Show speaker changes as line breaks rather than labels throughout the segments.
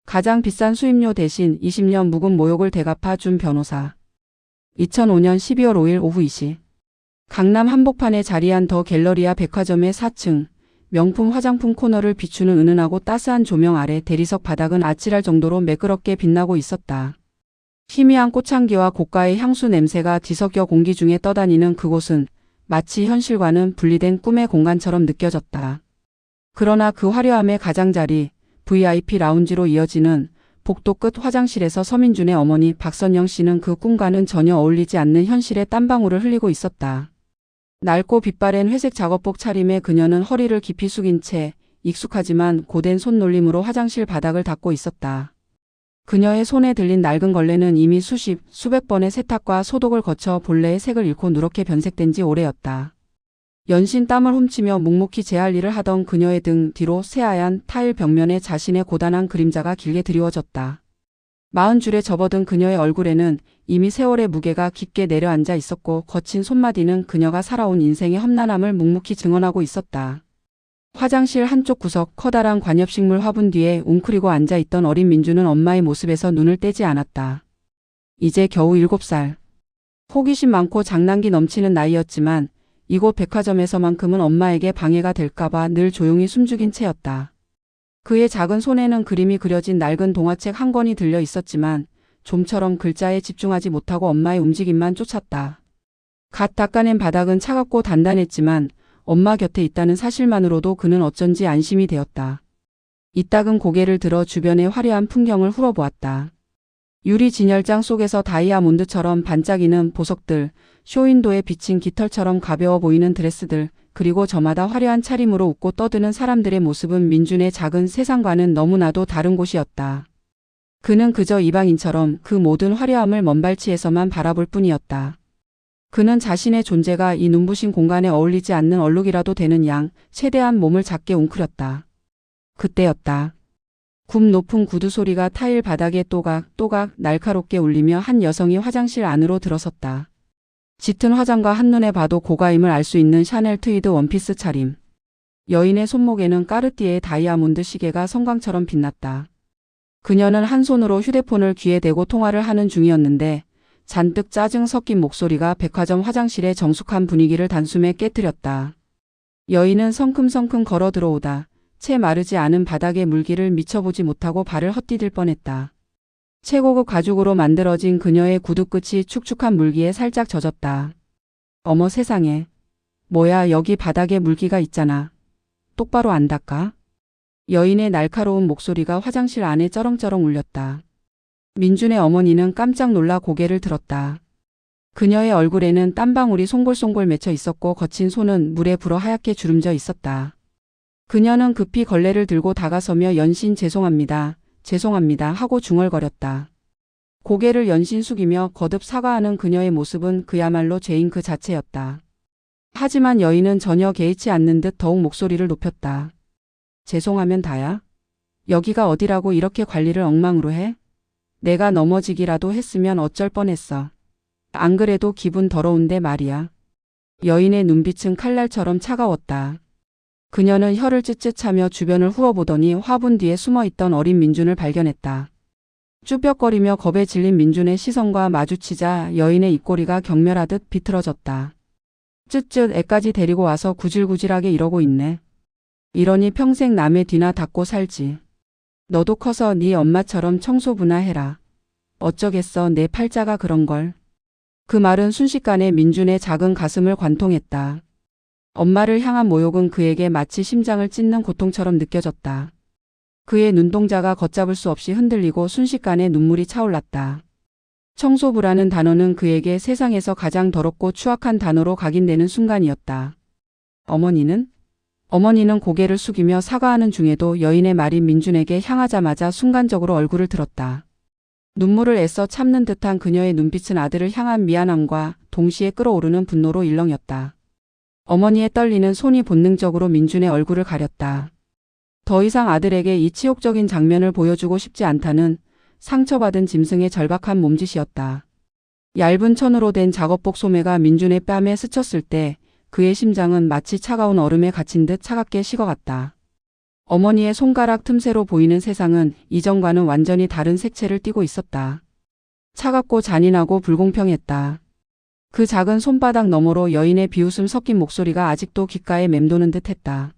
가장 비싼 수임료 대신 20년 묵은 모욕을 대갚아 준 변호사. 2005년 12월 5일 오후 2시. 강남 한복판에 자리한 더 갤러리아 백화점의 4층. 명품 화장품 코너를 비추는 은은하고 따스한 조명 아래 대리석 바닥은 아찔할 정도로 매끄럽게 빛나고 있었다. 희미한 꽃향기와 고가의 향수 냄새가 뒤섞여 공기 중에 떠다니는 그곳은 마치 현실과는 분리된 꿈의 공간처럼 느껴졌다. 그러나 그 화려함의 가장자리, VIP 라운지로 이어지는 복도 끝 화장실에서 서민준의 어머니 박선영 씨는 그 꿈과는 전혀 어울리지 않는 현실의 땀방울을 흘리고 있었다. 낡고 빛바랜 회색 작업복 차림의 그녀는 허리를 깊이 숙인 채 익숙하지만 고된 손놀림으로 화장실 바닥을 닦고 있었다. 그녀의 손에 들린 낡은 걸레는 이미 수백 번의 세탁과 소독을 거쳐 본래의 색을 잃고 누렇게 변색된 지 오래였다. 연신 땀을 훔치며 묵묵히 제 할 일을 하던 그녀의 등 뒤로 새하얀 타일 벽면에 자신의 고단한 그림자가 길게 드리워졌다. 40줄에 접어든 그녀의 얼굴에는 이미 세월의 무게가 깊게 내려앉아 있었고 거친 손마디는 그녀가 살아온 인생의 험난함을 묵묵히 증언하고 있었다. 화장실 한쪽 구석 커다란 관엽식물 화분 뒤에 웅크리고 앉아있던 어린 민주는 엄마의 모습에서 눈을 떼지 않았다. 이제 겨우 7살. 호기심 많고 장난기 넘치는 나이였지만 이곳 백화점에서만큼은 엄마에게 방해가 될까봐 늘 조용히 숨죽인 채였다. 그의 작은 손에는 그림이 그려진 낡은 동화책 한 권이 들려 있었지만 좀처럼 글자에 집중하지 못하고 엄마의 움직임만 쫓았다. 갓 닦아낸 바닥은 차갑고 단단했지만 엄마 곁에 있다는 사실만으로도 그는 어쩐지 안심이 되었다. 이따금 고개를 들어 주변의 화려한 풍경을 훑어보았다. 유리 진열장 속에서 다이아몬드처럼 반짝이는 보석들, 쇼윈도에 비친 깃털처럼 가벼워 보이는 드레스들, 그리고 저마다 화려한 차림으로 웃고 떠드는 사람들의 모습은 민준의 작은 세상과는 너무나도 다른 곳이었다. 그는 그저 이방인처럼 그 모든 화려함을 먼발치에서만 바라볼 뿐이었다. 그는 자신의 존재가 이 눈부신 공간에 어울리지 않는 얼룩이라도 되는 양 최대한 몸을 작게 웅크렸다. 그때였다. 굽 높은 구두 소리가 타일 바닥에 또각또각 날카롭게 울리며 한 여성이 화장실 안으로 들어섰다. 짙은 화장과 한눈에 봐도 고가임을 알 수 있는 샤넬 트위드 원피스 차림. 여인의 손목에는 까르띠에의 다이아몬드 시계가 성광처럼 빛났다. 그녀는 한 손으로 휴대폰을 귀에 대고 통화를 하는 중이었는데 잔뜩 짜증 섞인 목소리가 백화점 화장실의 정숙한 분위기를 단숨에 깨뜨렸다. 여인은 성큼성큼 걸어 들어오다 채 마르지 않은 바닥의 물기를 미쳐보지 못하고 발을 헛디딜 뻔했다. 최고급 가죽으로 만들어진 그녀의 구두 끝이 축축한 물기에 살짝 젖었다. 어머 세상에. 뭐야 여기 바닥에 물기가 있잖아. 똑바로 안 닦아? 여인의 날카로운 목소리가 화장실 안에 쩌렁쩌렁 울렸다. 민준의 어머니는 깜짝 놀라 고개를 들었다. 그녀의 얼굴에는 땀방울이 송골송골 맺혀 있었고 거친 손은 물에 불어 하얗게 주름져 있었다. 그녀는 급히 걸레를 들고 다가서며 연신 죄송합니다. 죄송합니다 하고 중얼거렸다. 고개를 연신 숙이며 거듭 사과하는 그녀의 모습은 그야말로 죄인 그 자체였다. 하지만 여인은 전혀 개의치 않는 듯 더욱 목소리를 높였다. 죄송하면 다야? 여기가 어디라고 이렇게 관리를 엉망으로 해? 내가 넘어지기라도 했으면 어쩔 뻔했어. 안 그래도 기분 더러운데 말이야. 여인의 눈빛은 칼날처럼 차가웠다. 그녀는 혀를 쯧쯧 차며 주변을 훑어보더니 화분 뒤에 숨어있던 어린 민준을 발견했다. 쭈뼛거리며 겁에 질린 민준의 시선과 마주치자 여인의 입꼬리가 경멸하듯 비틀어졌다. 쯧쯧 애까지 데리고 와서 구질구질하게 이러고 있네. 이러니 평생 남의 뒤나 닦고 살지. 너도 커서 네 엄마처럼 청소부나 해라. 어쩌겠어 내 팔자가 그런걸. 그 말은 순식간에 민준의 작은 가슴을 관통했다. 엄마를 향한 모욕은 그에게 마치 심장을 찢는 고통처럼 느껴졌다. 그의 눈동자가 걷잡을 수 없이 흔들리고 순식간에 눈물이 차올랐다. 청소부라는 단어는 그에게 세상에서 가장 더럽고 추악한 단어로 각인되는 순간이었다. 어머니는? 어머니는 고개를 숙이며 사과하는 중에도 여인의 말이 민준에게 향하자마자 순간적으로 얼굴을 들었다. 눈물을 애써 참는 듯한 그녀의 눈빛은 아들을 향한 미안함과 동시에 끓어오르는 분노로 일렁였다. 어머니의 떨리는 손이 본능적으로 민준의 얼굴을 가렸다. 더 이상 아들에게 이 치욕적인 장면을 보여주고 싶지 않다는 상처받은 짐승의 절박한 몸짓이었다. 얇은 천으로 된 작업복 소매가 민준의 뺨에 스쳤을 때 그의 심장은 마치 차가운 얼음에 갇힌 듯 차갑게 식어갔다. 어머니의 손가락 틈새로 보이는 세상은 이전과는 완전히 다른 색채를 띠고 있었다. 차갑고 잔인하고 불공평했다. 그 작은 손바닥 너머로 여인의 비웃음 섞인 목소리가 아직도 귓가에 맴도는 듯했다.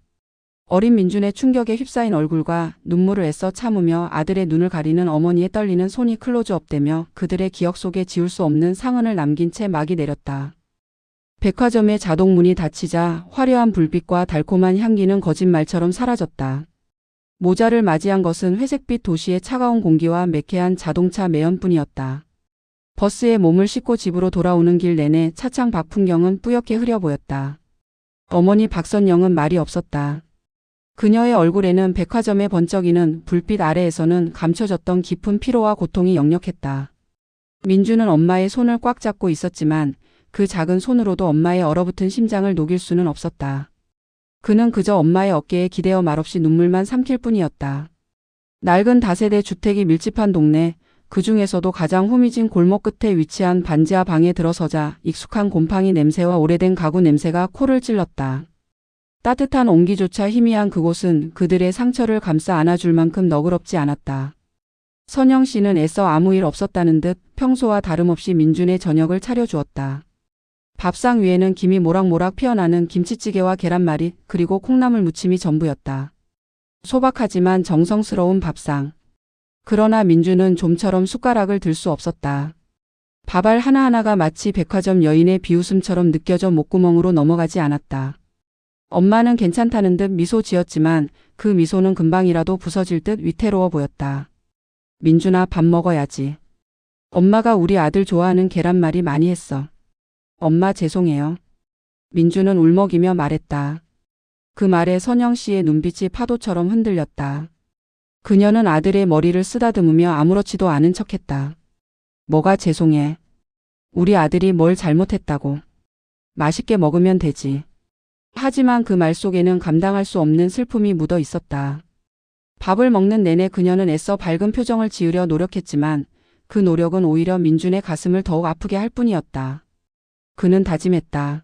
어린 민준의 충격에 휩싸인 얼굴과 눈물을 애써 참으며 아들의 눈을 가리는 어머니의 떨리는 손이 클로즈업되며 그들의 기억 속에 지울 수 없는 상흔을 남긴 채 막이 내렸다. 백화점의 자동문이 닫히자 화려한 불빛과 달콤한 향기는 거짓말처럼 사라졌다. 모자를 맞이한 것은 회색빛 도시의 차가운 공기와 매캐한 자동차 매연뿐이었다. 버스에 몸을 싣고 집으로 돌아오는 길 내내 차창 밖 풍경은 뿌옇게 흐려 보였다. 어머니 박선영은 말이 없었다. 그녀의 얼굴에는 백화점의 번쩍이는 불빛 아래에서는 감춰졌던 깊은 피로와 고통이 역력했다. 민주는 엄마의 손을 꽉 잡고 있었지만 그 작은 손으로도 엄마의 얼어붙은 심장을 녹일 수는 없었다. 그는 그저 엄마의 어깨에 기대어 말없이 눈물만 삼킬 뿐이었다. 낡은 다세대 주택이 밀집한 동네, 그 중에서도 가장 후미진 골목 끝에 위치한 반지하 방에 들어서자 익숙한 곰팡이 냄새와 오래된 가구 냄새가 코를 찔렀다. 따뜻한 온기조차 희미한 그곳은 그들의 상처를 감싸 안아줄 만큼 너그럽지 않았다. 선영 씨는 애써 아무 일 없었다는 듯 평소와 다름없이 민준의 저녁을 차려주었다. 밥상 위에는 김이 모락모락 피어나는 김치찌개와 계란말이 그리고 콩나물 무침이 전부였다. 소박하지만 정성스러운 밥상. 그러나 민준은 좀처럼 숟가락을 들 수 없었다. 밥알 하나하나가 마치 백화점 여인의 비웃음처럼 느껴져 목구멍으로 넘어가지 않았다. 엄마는 괜찮다는 듯 미소 지었지만 그 미소는 금방이라도 부서질 듯 위태로워 보였다. 민준아, 밥 먹어야지. 엄마가 우리 아들 좋아하는 계란말이 많이 했어. 엄마 죄송해요. 민준은 울먹이며 말했다. 그 말에 선영 씨의 눈빛이 파도처럼 흔들렸다. 그녀는 아들의 머리를 쓰다듬으며 아무렇지도 않은 척했다. 뭐가 죄송해. 우리 아들이 뭘 잘못했다고. 맛있게 먹으면 되지. 하지만 그 말 속에는 감당할 수 없는 슬픔이 묻어 있었다. 밥을 먹는 내내 그녀는 애써 밝은 표정을 지으려 노력했지만 그 노력은 오히려 민준의 가슴을 더욱 아프게 할 뿐이었다. 그는 다짐했다.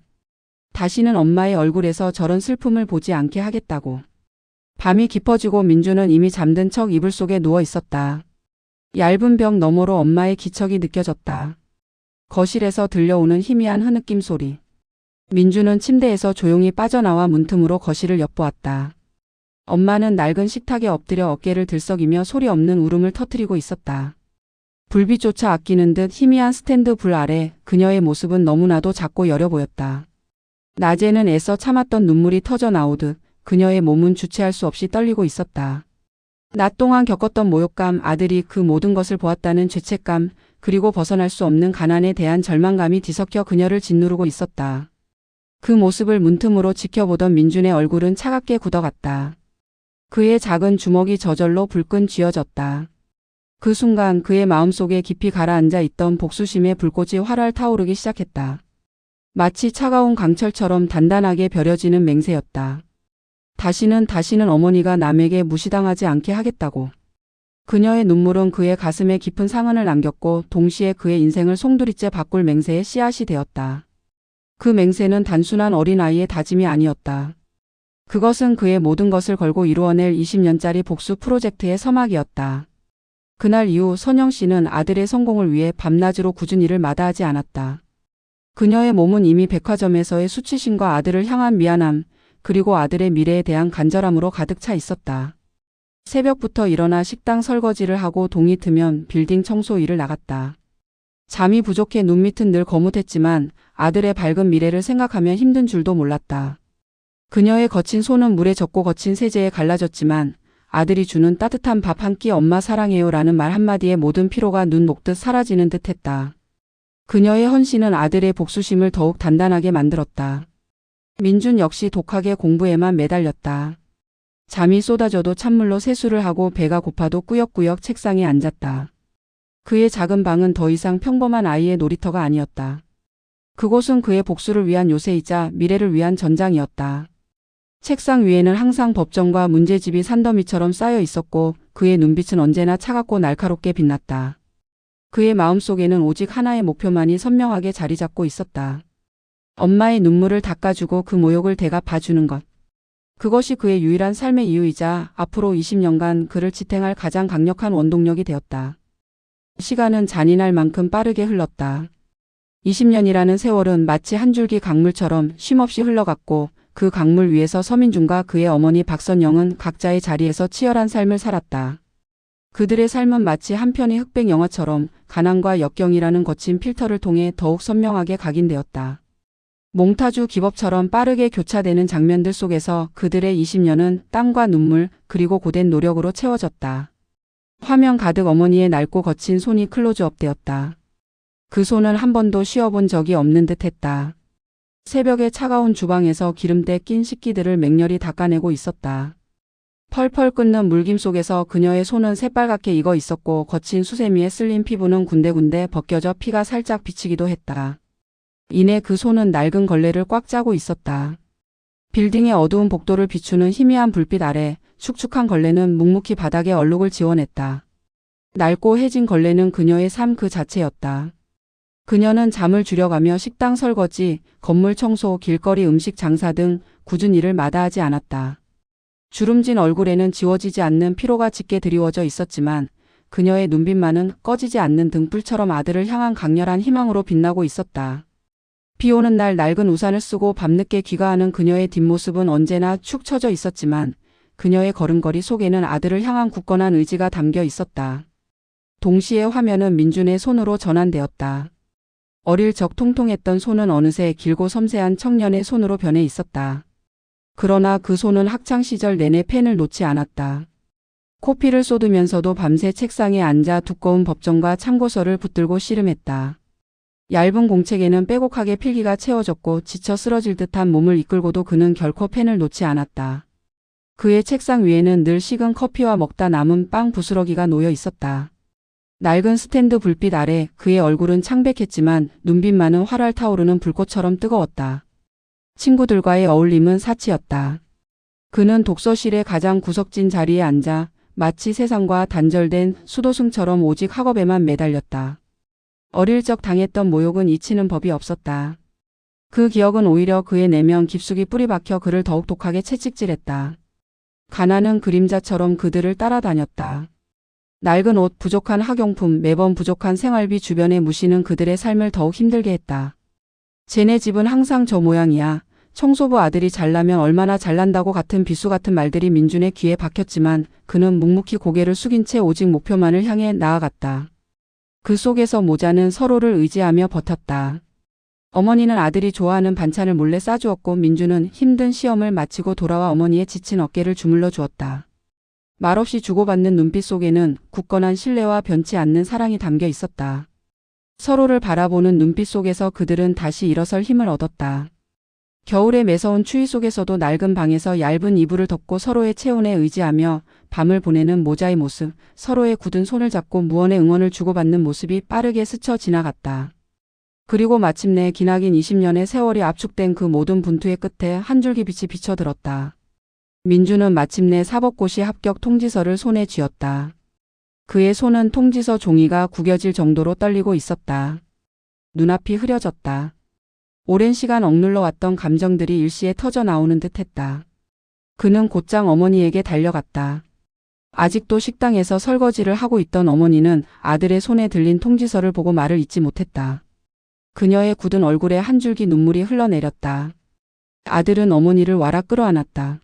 다시는 엄마의 얼굴에서 저런 슬픔을 보지 않게 하겠다고. 밤이 깊어지고 민준은 이미 잠든 척 이불 속에 누워 있었다. 얇은 벽 너머로 엄마의 기척이 느껴졌다. 거실에서 들려오는 희미한 흐느낌 소리. 민준은 침대에서 조용히 빠져나와 문틈으로 거실을 엿보았다. 엄마는 낡은 식탁에 엎드려 어깨를 들썩이며 소리 없는 울음을 터뜨리고 있었다. 불빛조차 아끼는 듯 희미한 스탠드 불 아래 그녀의 모습은 너무나도 작고 여려 보였다. 낮에는 애써 참았던 눈물이 터져 나오듯 그녀의 몸은 주체할 수 없이 떨리고 있었다. 낮 동안 겪었던 모욕감, 아들이 그 모든 것을 보았다는 죄책감, 그리고 벗어날 수 없는 가난에 대한 절망감이 뒤섞여 그녀를 짓누르고 있었다. 그 모습을 문틈으로 지켜보던 민준의 얼굴은 차갑게 굳어갔다. 그의 작은 주먹이 저절로 불끈 쥐어졌다. 그 순간 그의 마음속에 깊이 가라앉아 있던 복수심의 불꽃이 활활 타오르기 시작했다. 마치 차가운 강철처럼 단단하게 벼려지는 맹세였다. 다시는 어머니가 남에게 무시당하지 않게 하겠다고. 그녀의 눈물은 그의 가슴에 깊은 상흔을 남겼고 동시에 그의 인생을 송두리째 바꿀 맹세의 씨앗이 되었다. 그 맹세는 단순한 어린아이의 다짐이 아니었다. 그것은 그의 모든 것을 걸고 이루어낼 20년짜리 복수 프로젝트의 서막이었다. 그날 이후 선영 씨는 아들의 성공을 위해 밤낮으로 굳은 일을 마다하지 않았다. 그녀의 몸은 이미 백화점에서의 수치심과 아들을 향한 미안함, 그리고 아들의 미래에 대한 간절함으로 가득 차 있었다. 새벽부터 일어나 식당 설거지를 하고 동이 트면 빌딩 청소 일을 나갔다. 잠이 부족해 눈밑은 늘 거뭇했지만 아들의 밝은 미래를 생각하면 힘든 줄도 몰랐다. 그녀의 거친 손은 물에 젖고 거친 세제에 갈라졌지만 아들이 주는 따뜻한 밥 한 끼 엄마 사랑해요 라는 말 한마디에 모든 피로가 눈 녹듯 사라지는 듯 했다. 그녀의 헌신은 아들의 복수심을 더욱 단단하게 만들었다. 민준 역시 독하게 공부에만 매달렸다. 잠이 쏟아져도 찬물로 세수를 하고 배가 고파도 꾸역꾸역 책상에 앉았다. 그의 작은 방은 더 이상 평범한 아이의 놀이터가 아니었다. 그곳은 그의 복수를 위한 요새이자 미래를 위한 전장이었다. 책상 위에는 항상 법정과 문제집이 산더미처럼 쌓여 있었고 그의 눈빛은 언제나 차갑고 날카롭게 빛났다. 그의 마음속에는 오직 하나의 목표만이 선명하게 자리 잡고 있었다. 엄마의 눈물을 닦아주고 그 모욕을 대갚아주는 것. 그것이 그의 유일한 삶의 이유이자 앞으로 20년간 그를 지탱할 가장 강력한 원동력이 되었다. 시간은 잔인할 만큼 빠르게 흘렀다. 20년이라는 세월은 마치 한 줄기 강물처럼 쉼없이 흘러갔고 그 강물 위에서 서민준과 그의 어머니 박선영은 각자의 자리에서 치열한 삶을 살았다. 그들의 삶은 마치 한 편의 흑백 영화처럼 가난과 역경이라는 거친 필터를 통해 더욱 선명하게 각인되었다. 몽타주 기법처럼 빠르게 교차되는 장면들 속에서 그들의 20년은 땀과 눈물 그리고 고된 노력으로 채워졌다. 화면 가득 어머니의 낡고 거친 손이 클로즈업되었다. 그 손은 한 번도 쉬어본 적이 없는 듯 했다. 새벽의 차가운 주방에서 기름때 낀 식기들을 맹렬히 닦아내고 있었다. 펄펄 끓는 물김 속에서 그녀의 손은 새빨갛게 익어 있었고 거친 수세미에 쓸린 피부는 군데군데 벗겨져 피가 살짝 비치기도 했다. 이내 그 손은 낡은 걸레를 꽉 짜고 있었다. 빌딩의 어두운 복도를 비추는 희미한 불빛 아래 축축한 걸레는 묵묵히 바닥에 얼룩을 지워냈다. 낡고 해진 걸레는 그녀의 삶 그 자체였다. 그녀는 잠을 줄여가며 식당 설거지, 건물 청소, 길거리 음식 장사 등 굳은 일을 마다하지 않았다. 주름진 얼굴에는 지워지지 않는 피로가 짙게 드리워져 있었지만 그녀의 눈빛만은 꺼지지 않는 등불처럼 아들을 향한 강렬한 희망으로 빛나고 있었다. 비 오는 날 낡은 우산을 쓰고 밤늦게 귀가하는 그녀의 뒷모습은 언제나 축 처져 있었지만 그녀의 걸음걸이 속에는 아들을 향한 굳건한 의지가 담겨 있었다. 동시에 화면은 민준의 손으로 전환되었다. 어릴 적 통통했던 손은 어느새 길고 섬세한 청년의 손으로 변해 있었다. 그러나 그 손은 학창시절 내내 펜을 놓지 않았다. 코피를 쏟으면서도 밤새 책상에 앉아 두꺼운 법정과 참고서를 붙들고 씨름했다. 얇은 공책에는 빼곡하게 필기가 채워졌고 지쳐 쓰러질 듯한 몸을 이끌고도 그는 결코 펜을 놓지 않았다. 그의 책상 위에는 늘 식은 커피와 먹다 남은 빵 부스러기가 놓여 있었다. 낡은 스탠드 불빛 아래 그의 얼굴은 창백했지만 눈빛만은 활활 타오르는 불꽃처럼 뜨거웠다. 친구들과의 어울림은 사치였다. 그는 독서실의 가장 구석진 자리에 앉아 마치 세상과 단절된 수도승처럼 오직 학업에만 매달렸다. 어릴 적 당했던 모욕은 잊히는 법이 없었다. 그 기억은 오히려 그의 내면 깊숙이 뿌리박혀 그를 더욱 독하게 채찍질했다. 가난은 그림자처럼 그들을 따라다녔다. 낡은 옷, 부족한 학용품, 매번 부족한 생활비 주변에 무시는 그들의 삶을 더욱 힘들게 했다. 쟤네 집은 항상 저 모양이야. 청소부 아들이 잘나면 얼마나 잘난다고 같은 비수 같은 말들이 민준의 귀에 박혔지만 그는 묵묵히 고개를 숙인 채 오직 목표만을 향해 나아갔다. 그 속에서 모자는 서로를 의지하며 버텼다. 어머니는 아들이 좋아하는 반찬을 몰래 싸주었고 민준은 힘든 시험을 마치고 돌아와 어머니의 지친 어깨를 주물러 주었다. 말없이 주고받는 눈빛 속에는 굳건한 신뢰와 변치 않는 사랑이 담겨 있었다. 서로를 바라보는 눈빛 속에서 그들은 다시 일어설 힘을 얻었다. 겨울의 매서운 추위 속에서도 낡은 방에서 얇은 이불을 덮고 서로의 체온에 의지하며 밤을 보내는 모자의 모습, 서로의 굳은 손을 잡고 무언의 응원을 주고받는 모습이 빠르게 스쳐 지나갔다. 그리고 마침내 기나긴 20년의 세월이 압축된 그 모든 분투의 끝에 한 줄기 빛이 비쳐들었다. 민준은 마침내 사법고시 합격 통지서를 손에 쥐었다. 그의 손은 통지서 종이가 구겨질 정도로 떨리고 있었다. 눈앞이 흐려졌다. 오랜 시간 억눌러 왔던 감정들이 일시에 터져 나오는 듯 했다. 그는 곧장 어머니에게 달려갔다. 아직도 식당에서 설거지를 하고 있던 어머니는 아들의 손에 들린 통지서를 보고 말을 잇지 못했다. 그녀의 굳은 얼굴에 한 줄기 눈물이 흘러내렸다. 아들은 어머니를 와락 끌어안았다.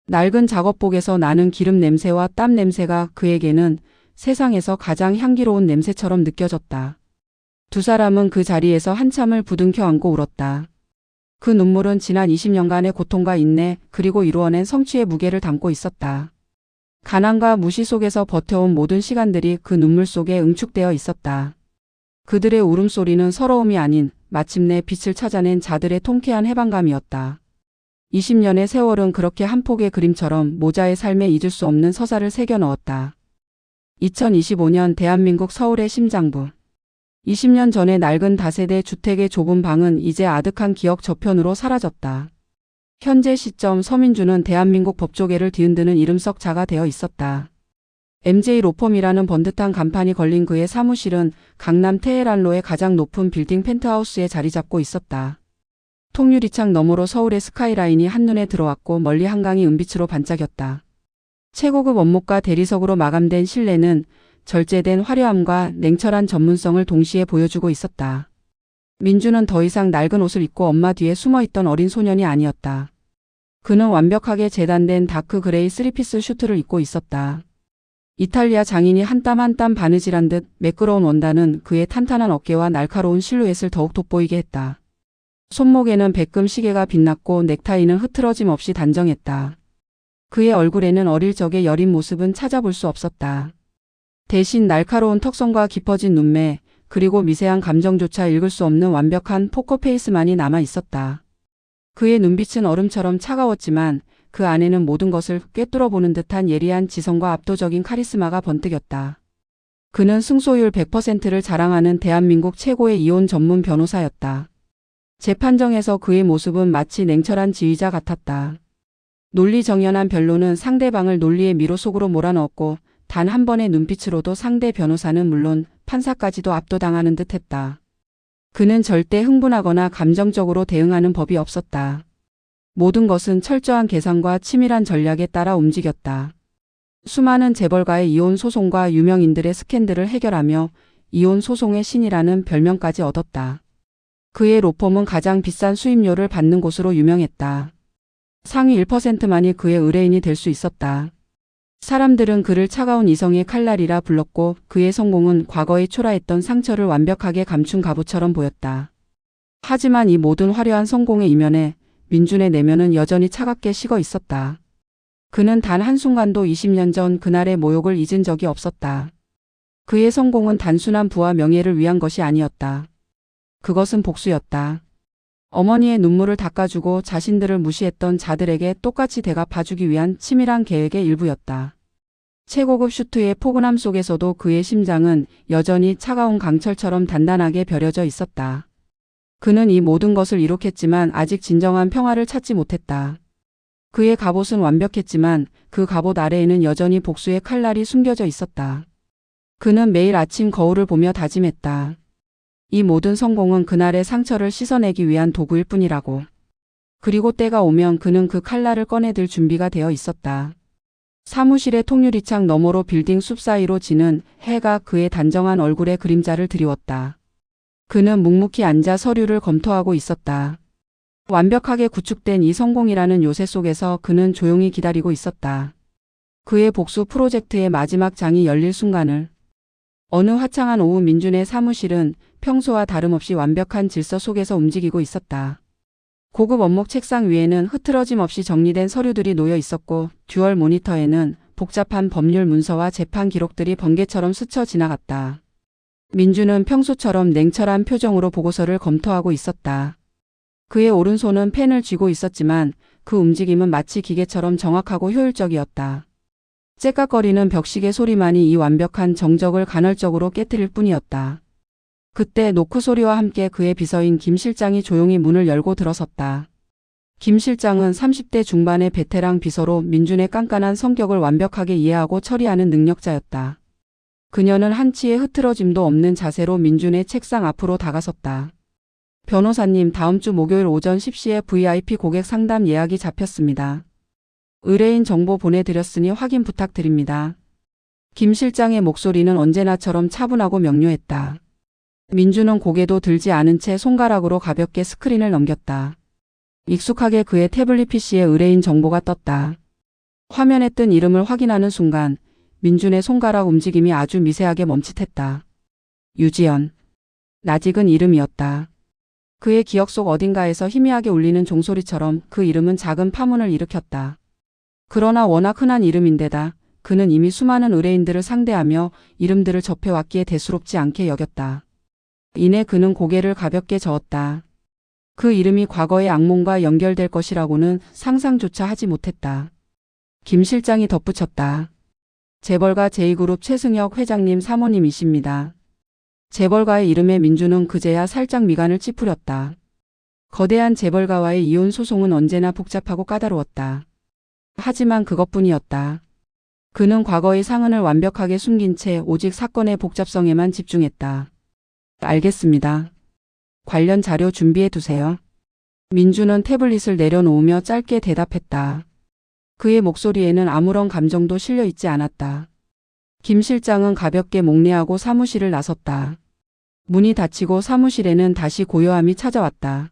낡은 작업복에서 나는 기름 냄새와 땀 냄새가 그에게는 세상에서 가장 향기로운 냄새처럼 느껴졌다. 두 사람은 그 자리에서 한참을 부둥켜 안고 울었다. 그 눈물은 지난 20년간의 고통과 인내 그리고 이루어낸 성취의 무게를 담고 있었다. 가난과 무시 속에서 버텨온 모든 시간들이 그 눈물 속에 응축되어 있었다. 그들의 울음소리는 서러움이 아닌 마침내 빛을 찾아낸 자들의 통쾌한 해방감이었다. 20년의 세월은 그렇게 한 폭의 그림처럼 모자의 삶에 잊을 수 없는 서사를 새겨 넣었다. 2025년 대한민국 서울의 심장부. 20년 전의 낡은 다세대 주택의 좁은 방은 이제 아득한 기억 저편으로 사라졌다. 현재 시점 서민준은 대한민국 법조계를 뒤흔드는 이름석자가 되어 있었다. MJ 로펌이라는 번듯한 간판이 걸린 그의 사무실은 강남 테헤란로의 가장 높은 빌딩 펜트하우스에 자리 잡고 있었다. 통유리창 너머로 서울의 스카이라인이 한눈에 들어왔고 멀리 한강이 은빛으로 반짝였다. 최고급 원목과 대리석으로 마감된 실내는 절제된 화려함과 냉철한 전문성을 동시에 보여주고 있었다. 민주는 더 이상 낡은 옷을 입고 엄마 뒤에 숨어있던 어린 소년이 아니었다. 그는 완벽하게 재단된 다크 그레이 3피스 슈트를 입고 있었다. 이탈리아 장인이 한 땀 한 땀 바느질한 듯 매끄러운 원단은 그의 탄탄한 어깨와 날카로운 실루엣을 더욱 돋보이게 했다. 손목에는 백금 시계가 빛났고 넥타이는 흐트러짐 없이 단정했다. 그의 얼굴에는 어릴 적의 여린 모습은 찾아볼 수 없었다. 대신 날카로운 턱선과 깊어진 눈매, 그리고 미세한 감정조차 읽을 수 없는 완벽한 포커페이스만이 남아 있었다. 그의 눈빛은 얼음처럼 차가웠지만 그 안에는 모든 것을 꿰뚫어보는 듯한 예리한 지성과 압도적인 카리스마가 번뜩였다. 그는 승소율 100%를 자랑하는 대한민국 최고의 이혼 전문 변호사였다. 재판정에서 그의 모습은 마치 냉철한 지휘자 같았다. 논리정연한 변론은 상대방을 논리의 미로 속으로 몰아넣었고 단 한 번의 눈빛으로도 상대 변호사는 물론 판사까지도 압도당하는 듯했다. 그는 절대 흥분하거나 감정적으로 대응하는 법이 없었다. 모든 것은 철저한 계산과 치밀한 전략에 따라 움직였다. 수많은 재벌가의 이혼 소송과 유명인들의 스캔들을 해결하며 이혼 소송의 신이라는 별명까지 얻었다. 그의 로펌은 가장 비싼 수임료를 받는 곳으로 유명했다. 상위 1%만이 그의 의뢰인이 될 수 있었다. 사람들은 그를 차가운 이성의 칼날이라 불렀고 그의 성공은 과거에 초라했던 상처를 완벽하게 감춘 갑옷처럼 보였다. 하지만 이 모든 화려한 성공의 이면에 민준의 내면은 여전히 차갑게 식어 있었다. 그는 단 한순간도 20년 전 그날의 모욕을 잊은 적이 없었다. 그의 성공은 단순한 부와 명예를 위한 것이 아니었다. 그것은 복수였다. 어머니의 눈물을 닦아주고 자신들을 무시했던 자들에게 똑같이 대갚아주기 위한 치밀한 계획의 일부였다. 최고급 슈트의 포근함 속에서도 그의 심장은 여전히 차가운 강철처럼 단단하게 벼려져 있었다. 그는 이 모든 것을 이룩했지만 아직 진정한 평화를 찾지 못했다. 그의 갑옷은 완벽했지만 그 갑옷 아래에는 여전히 복수의 칼날이 숨겨져 있었다. 그는 매일 아침 거울을 보며 다짐했다. 이 모든 성공은 그날의 상처를 씻어내기 위한 도구일 뿐이라고. 그리고 때가 오면 그는 그 칼날을 꺼내들 준비가 되어 있었다. 사무실의 통유리창 너머로 빌딩 숲 사이로 지는 해가 그의 단정한 얼굴에 그림자를 드리웠다. 그는 묵묵히 앉아 서류를 검토하고 있었다. 완벽하게 구축된 이 성공이라는 요새 속에서 그는 조용히 기다리고 있었다. 그의 복수 프로젝트의 마지막 장이 열릴 순간을. 어느 화창한 오후 민준의 사무실은 평소와 다름없이 완벽한 질서 속에서 움직이고 있었다. 고급 원목 책상 위에는 흐트러짐 없이 정리된 서류들이 놓여 있었고 듀얼 모니터에는 복잡한 법률 문서와 재판 기록들이 번개처럼 스쳐 지나갔다. 민준은 평소처럼 냉철한 표정으로 보고서를 검토하고 있었다. 그의 오른손은 펜을 쥐고 있었지만 그 움직임은 마치 기계처럼 정확하고 효율적이었다. 째깍거리는 벽시계 소리만이 이 완벽한 정적을 간헐적으로 깨뜨릴 뿐이었다. 그때 노크 소리와 함께 그의 비서인 김 실장이 조용히 문을 열고 들어섰다. 김 실장은 30대 중반의 베테랑 비서로 민준의 깐깐한 성격을 완벽하게 이해하고 처리하는 능력자였다. 그녀는 한치의 흐트러짐도 없는 자세로 민준의 책상 앞으로 다가섰다. 변호사님, 다음 주 목요일 오전 10시에 VIP 고객 상담 예약이 잡혔습니다. 의뢰인 정보 보내드렸으니 확인 부탁드립니다. 김 실장의 목소리는 언제나처럼 차분하고 명료했다. 민준은 고개도 들지 않은 채 손가락으로 가볍게 스크린을 넘겼다. 익숙하게 그의 태블릿 PC에 의뢰인 정보가 떴다. 화면에 뜬 이름을 확인하는 순간 민준의 손가락 움직임이 아주 미세하게 멈칫했다. 유지연. 낯익은 이름이었다. 그의 기억 속 어딘가에서 희미하게 울리는 종소리처럼 그 이름은 작은 파문을 일으켰다. 그러나 워낙 흔한 이름인데다 그는 이미 수많은 의뢰인들을 상대하며 이름들을 접해왔기에 대수롭지 않게 여겼다. 이내 그는 고개를 가볍게 저었다. 그 이름이 과거의 악몽과 연결될 것이라고는 상상조차 하지 못했다. 김 실장이 덧붙였다. 재벌가 제2그룹 최승혁 회장님 사모님이십니다. 재벌가의 이름에 민준은 그제야 살짝 미간을 찌푸렸다. 거대한 재벌가와의 이혼 소송은 언제나 복잡하고 까다로웠다. 하지만 그것뿐이었다. 그는 과거의 상흔을 완벽하게 숨긴 채 오직 사건의 복잡성에만 집중했다. 알겠습니다. 관련 자료 준비해 두세요. 민주는 태블릿을 내려놓으며 짧게 대답했다. 그의 목소리에는 아무런 감정도 실려 있지 않았다. 김 실장은 가볍게 목례하고 사무실을 나섰다. 문이 닫히고 사무실에는 다시 고요함이 찾아왔다.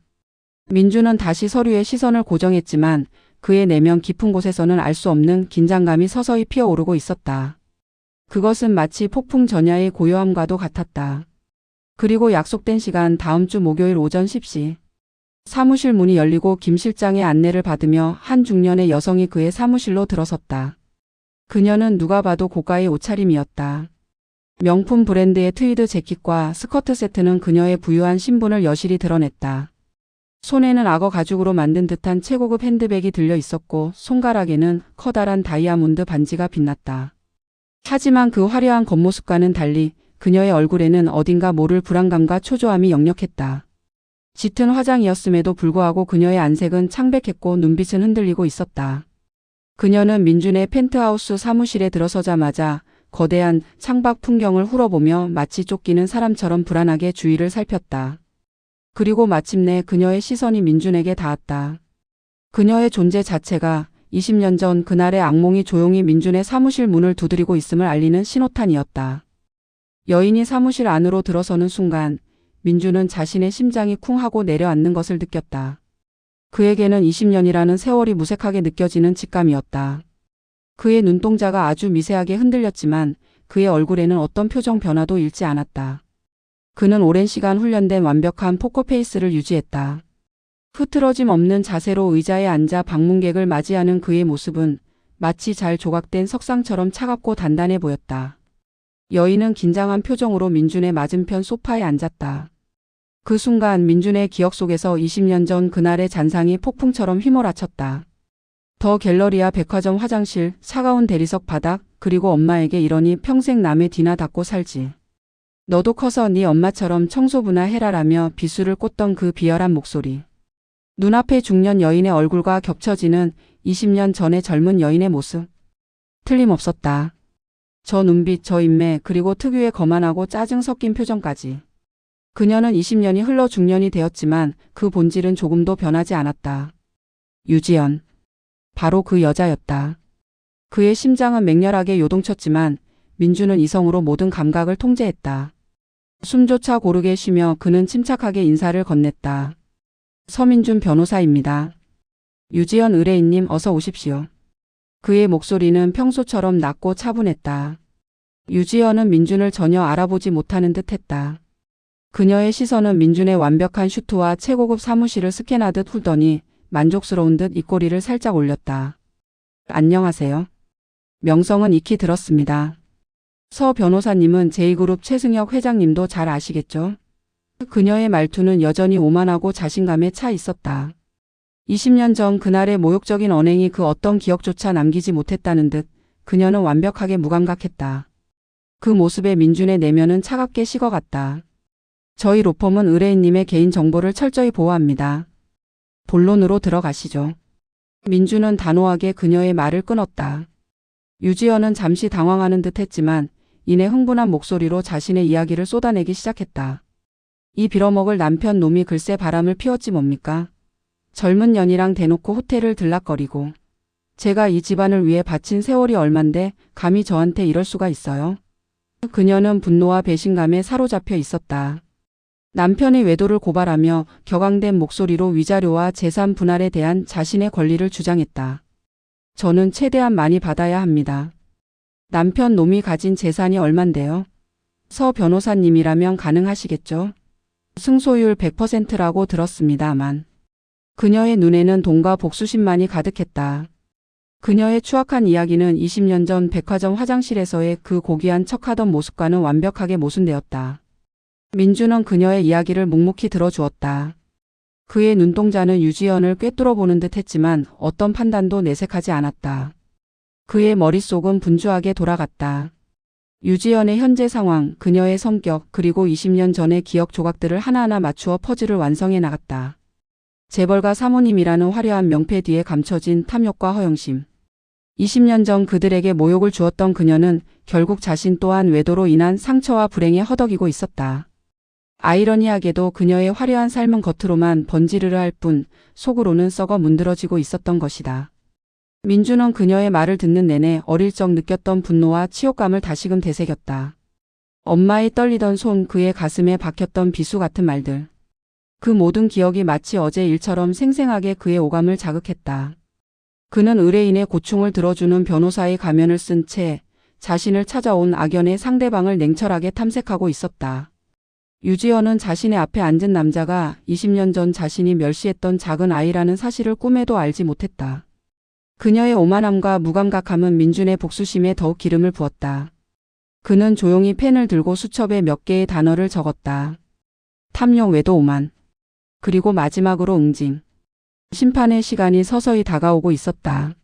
민주는 다시 서류에 시선을 고정했지만 그의 내면 깊은 곳에서는 알 수 없는 긴장감이 서서히 피어오르고 있었다. 그것은 마치 폭풍 전야의 고요함과도 같았다. 그리고 약속된 시간 다음 주 목요일 오전 10시. 사무실 문이 열리고 김 실장의 안내를 받으며 한 중년의 여성이 그의 사무실로 들어섰다. 그녀는 누가 봐도 고가의 옷차림이었다. 명품 브랜드의 트위드 재킷과 스커트 세트는 그녀의 부유한 신분을 여실히 드러냈다. 손에는 악어 가죽으로 만든 듯한 최고급 핸드백이 들려 있었고 손가락에는 커다란 다이아몬드 반지가 빛났다. 하지만 그 화려한 겉모습과는 달리 그녀의 얼굴에는 어딘가 모를 불안감과 초조함이 역력했다. 짙은 화장이었음에도 불구하고 그녀의 안색은 창백했고 눈빛은 흔들리고 있었다. 그녀는 민준의 펜트하우스 사무실에 들어서자마자 거대한 창밖 풍경을 훑어보며 마치 쫓기는 사람처럼 불안하게 주위를 살폈다. 그리고 마침내 그녀의 시선이 민준에게 닿았다. 그녀의 존재 자체가 20년 전 그날의 악몽이 조용히 민준의 사무실 문을 두드리고 있음을 알리는 신호탄이었다. 여인이 사무실 안으로 들어서는 순간 민준은 자신의 심장이 쿵 하고 내려앉는 것을 느꼈다. 그에게는 20년이라는 세월이 무색하게 느껴지는 직감이었다. 그의 눈동자가 아주 미세하게 흔들렸지만 그의 얼굴에는 어떤 표정 변화도 잃지 않았다. 그는 오랜 시간 훈련된 완벽한 포커페이스를 유지했다. 흐트러짐 없는 자세로 의자에 앉아 방문객을 맞이하는 그의 모습은 마치 잘 조각된 석상처럼 차갑고 단단해 보였다. 여인은 긴장한 표정으로 민준의 맞은편 소파에 앉았다. 그 순간 민준의 기억 속에서 20년 전 그날의 잔상이 폭풍처럼 휘몰아쳤다. 더 갤러리아 백화점 화장실, 차가운 대리석 바닥, 그리고 엄마에게 이러니 평생 남의 뒤나 닦고 살지. 너도 커서 네 엄마처럼 청소부나 해라라며 비수를 꽂던 그 비열한 목소리. 눈앞의 중년 여인의 얼굴과 겹쳐지는 20년 전의 젊은 여인의 모습. 틀림없었다. 저 눈빛, 저 인매, 그리고 특유의 거만하고 짜증 섞인 표정까지. 그녀는 20년이 흘러 중년이 되었지만 그 본질은 조금도 변하지 않았다. 유지연. 바로 그 여자였다. 그의 심장은 맹렬하게 요동쳤지만 민주는 이성으로 모든 감각을 통제했다. 숨조차 고르게 쉬며 그는 침착하게 인사를 건넸다. 서민준 변호사입니다. 유지연 의뢰인님 어서 오십시오. 그의 목소리는 평소처럼 낮고 차분했다. 유지연은 민준을 전혀 알아보지 못하는 듯했다. 그녀의 시선은 민준의 완벽한 슈트와 최고급 사무실을 스캔하듯 훑더니 만족스러운 듯 입꼬리를 살짝 올렸다. 안녕하세요. 명성은 익히 들었습니다. 서 변호사님은 제2그룹 최승혁 회장님도 잘 아시겠죠? 그녀의 말투는 여전히 오만하고 자신감에 차 있었다. 20년 전 그날의 모욕적인 언행이 그 어떤 기억조차 남기지 못했다는 듯 그녀는 완벽하게 무감각했다. 그 모습에 민준의 내면은 차갑게 식어갔다. 저희 로펌은 의뢰인님의 개인정보를 철저히 보호합니다. 본론으로 들어가시죠. 민준은 단호하게 그녀의 말을 끊었다. 유지연은 잠시 당황하는 듯 했지만 이내 흥분한 목소리로 자신의 이야기를 쏟아내기 시작했다. 이 빌어먹을 남편 놈이 글쎄 바람을 피웠지 뭡니까? 젊은 년이랑 대놓고 호텔을 들락거리고 제가 이 집안을 위해 바친 세월이 얼만데 감히 저한테 이럴 수가 있어요? 그녀는 분노와 배신감에 사로잡혀 있었다. 남편의 외도를 고발하며 격앙된 목소리로 위자료와 재산 분할에 대한 자신의 권리를 주장했다. 저는 최대한 많이 받아야 합니다. 남편 놈이 가진 재산이 얼만데요? 서 변호사님이라면 가능하시겠죠? 승소율 100%라고 들었습니다만. 그녀의 눈에는 돈과 복수심만이 가득했다. 그녀의 추악한 이야기는 20년 전 백화점 화장실에서의 그 고귀한 척하던 모습과는 완벽하게 모순되었다. 민준은 그녀의 이야기를 묵묵히 들어주었다. 그의 눈동자는 유지연을 꿰뚫어 보는 듯 했지만 어떤 판단도 내색하지 않았다. 그의 머릿속은 분주하게 돌아갔다. 유지연의 현재 상황, 그녀의 성격, 그리고 20년 전의 기억 조각들을 하나하나 맞추어 퍼즐을 완성해 나갔다. 재벌가 사모님이라는 화려한 명패 뒤에 감춰진 탐욕과 허영심. 20년 전 그들에게 모욕을 주었던 그녀는 결국 자신 또한 외도로 인한 상처와 불행에 허덕이고 있었다. 아이러니하게도 그녀의 화려한 삶은 겉으로만 번지르르 할 뿐 속으로는 썩어 문드러지고 있었던 것이다. 민주는 그녀의 말을 듣는 내내 어릴 적 느꼈던 분노와 치욕감을 다시금 되새겼다. 엄마의 떨리던 손, 그의 가슴에 박혔던 비수 같은 말들. 그 모든 기억이 마치 어제 일처럼 생생하게 그의 오감을 자극했다. 그는 의뢰인의 고충을 들어주는 변호사의 가면을 쓴 채 자신을 찾아온 악연의 상대방을 냉철하게 탐색하고 있었다. 유지연은 자신의 앞에 앉은 남자가 20년 전 자신이 멸시했던 작은 아이라는 사실을 꿈에도 알지 못했다. 그녀의 오만함과 무감각함은 민준의 복수심에 더욱 기름을 부었다. 그는 조용히 펜을 들고 수첩에 몇 개의 단어를 적었다. 탐욕, 외도, 오만. 그리고 마지막으로 응징. 심판의 시간이 서서히 다가오고 있었다.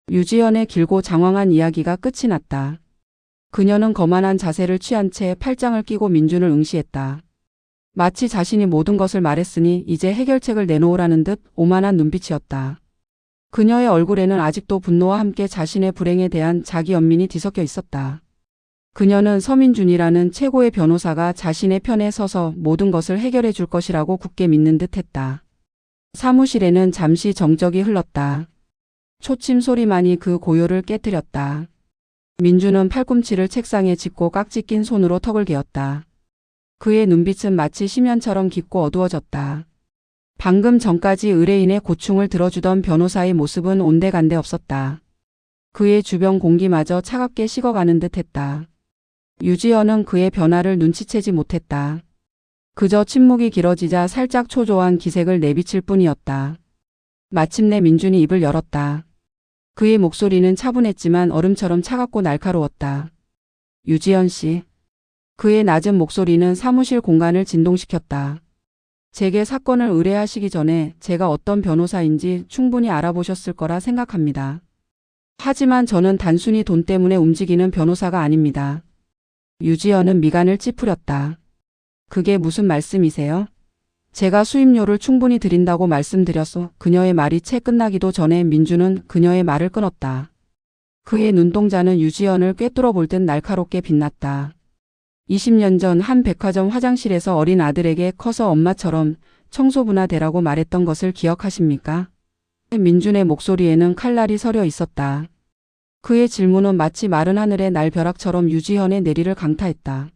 유지연의 길고 장황한 이야기가 끝이 났다. 그녀는 거만한 자세를 취한 채 팔짱을 끼고 민준을 응시했다. 마치 자신이 모든 것을 말했으니 이제 해결책을 내놓으라는 듯 오만한 눈빛이었다. 그녀의 얼굴에는 아직도 분노와 함께 자신의 불행에 대한 자기 연민이 뒤섞여 있었다. 그녀는 서민준이라는 최고의 변호사가 자신의 편에 서서 모든 것을 해결해 줄 것이라고 굳게 믿는 듯 했다. 사무실에는 잠시 정적이 흘렀다. 초침 소리만이 그 고요를 깨뜨렸다. 민주는 팔꿈치를 책상에 짚고 깍지 낀 손으로 턱을 개었다. 그의 눈빛은 마치 심연처럼 깊고 어두워졌다. 방금 전까지 의뢰인의 고충을 들어주던 변호사의 모습은 온데간데 없었다. 그의 주변 공기마저 차갑게 식어가는 듯 했다. 유지연은 그의 변화를 눈치채지 못했다. 그저 침묵이 길어지자 살짝 초조한 기색을 내비칠 뿐이었다. 마침내 민준이 입을 열었다. 그의 목소리는 차분했지만 얼음처럼 차갑고 날카로웠다. 유지연 씨. 그의 낮은 목소리는 사무실 공간을 진동시켰다. 제게 사건을 의뢰하시기 전에 제가 어떤 변호사인지 충분히 알아보셨을 거라 생각합니다. 하지만 저는 단순히 돈 때문에 움직이는 변호사가 아닙니다. 유지연은 미간을 찌푸렸다. 그게 무슨 말씀이세요? 제가 수임료를 충분히 드린다고 말씀드렸소. 그녀의 말이 채 끝나기도 전에 민주는 그녀의 말을 끊었다. 그의 눈동자는 유지연을 꿰뚫어 볼 듯 날카롭게 빛났다. 20년 전 한 백화점 화장실에서 어린 아들에게 커서 엄마처럼 청소부나 되라고 말했던 것을 기억하십니까? 민준의 목소리에는 칼날이 서려 있었다. 그의 질문은 마치 마른 하늘의 날벼락처럼 유지연의 내리를 강타했다.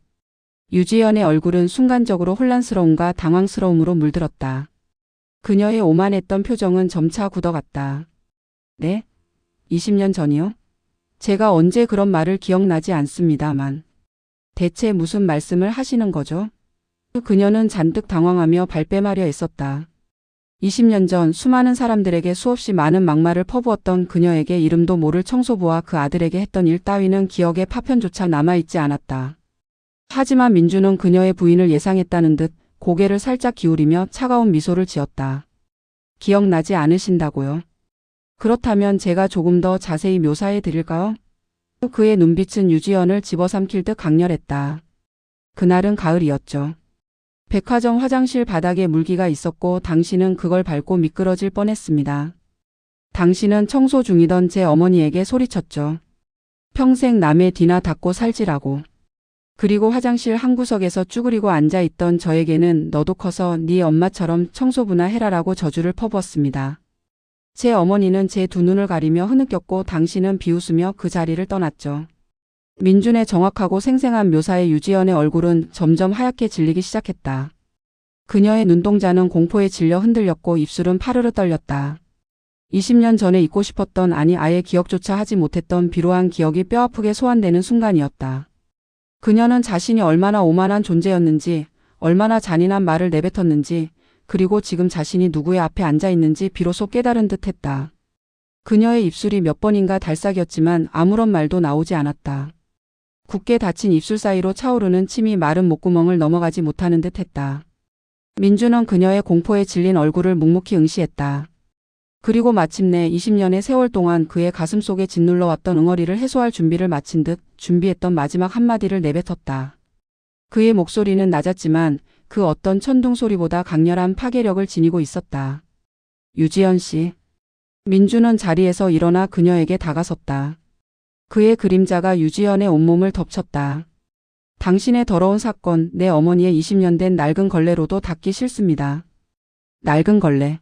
유지연의 얼굴은 순간적으로 혼란스러움과 당황스러움으로 물들었다. 그녀의 오만했던 표정은 점차 굳어갔다. 네? 20년 전이요? 제가 언제 그런 말을 기억나지 않습니다만. 대체 무슨 말씀을 하시는 거죠? 그녀는 잔뜩 당황하며 발뺌하려 애썼다. 20년 전 수많은 사람들에게 수없이 많은 막말을 퍼부었던 그녀에게 이름도 모를 청소부와 그 아들에게 했던 일 따위는 기억에 파편조차 남아있지 않았다. 하지만 민주는 그녀의 부인을 예상했다는 듯 고개를 살짝 기울이며 차가운 미소를 지었다. 기억나지 않으신다고요? 그렇다면 제가 조금 더 자세히 묘사해 드릴까요? 그의 눈빛은 유지연을 집어삼킬 듯 강렬했다. 그날은 가을이었죠. 백화점 화장실 바닥에 물기가 있었고 당신은 그걸 밟고 미끄러질 뻔했습니다. 당신은 청소 중이던 제 어머니에게 소리쳤죠. 평생 남의 뒤나 닦고 살지라고. 그리고 화장실 한 구석에서 쭈그리고 앉아있던 저에게는 너도 커서 네 엄마처럼 청소부나 해라라고 저주를 퍼부었습니다. 제 어머니는 제 두 눈을 가리며 흐느꼈고 당신은 비웃으며 그 자리를 떠났죠. 민준의 정확하고 생생한 묘사에 유지연의 얼굴은 점점 하얗게 질리기 시작했다. 그녀의 눈동자는 공포에 질려 흔들렸고 입술은 파르르 떨렸다. 20년 전에 잊고 싶었던, 아니 아예 기억조차 하지 못했던 비로한 기억이 뼈아프게 소환되는 순간이었다. 그녀는 자신이 얼마나 오만한 존재였는지, 얼마나 잔인한 말을 내뱉었는지, 그리고 지금 자신이 누구의 앞에 앉아있는지 비로소 깨달은 듯했다. 그녀의 입술이 몇 번인가 달싹였지만 아무런 말도 나오지 않았다. 굳게 닫힌 입술 사이로 차오르는 침이 마른 목구멍을 넘어가지 못하는 듯했다. 민주는 그녀의 공포에 질린 얼굴을 묵묵히 응시했다. 그리고 마침내 20년의 세월 동안 그의 가슴속에 짓눌러왔던 응어리를 해소할 준비를 마친 듯 준비했던 마지막 한마디를 내뱉었다. 그의 목소리는 낮았지만 그 어떤 천둥 소리보다 강렬한 파괴력을 지니고 있었다. 유지연 씨. 민주는 자리에서 일어나 그녀에게 다가섰다. 그의 그림자가 유지연의 온몸을 덮쳤다. 당신의 더러운 사건, 내 어머니의 20년 된 낡은 걸레로도 닦기 싫습니다. 낡은 걸레.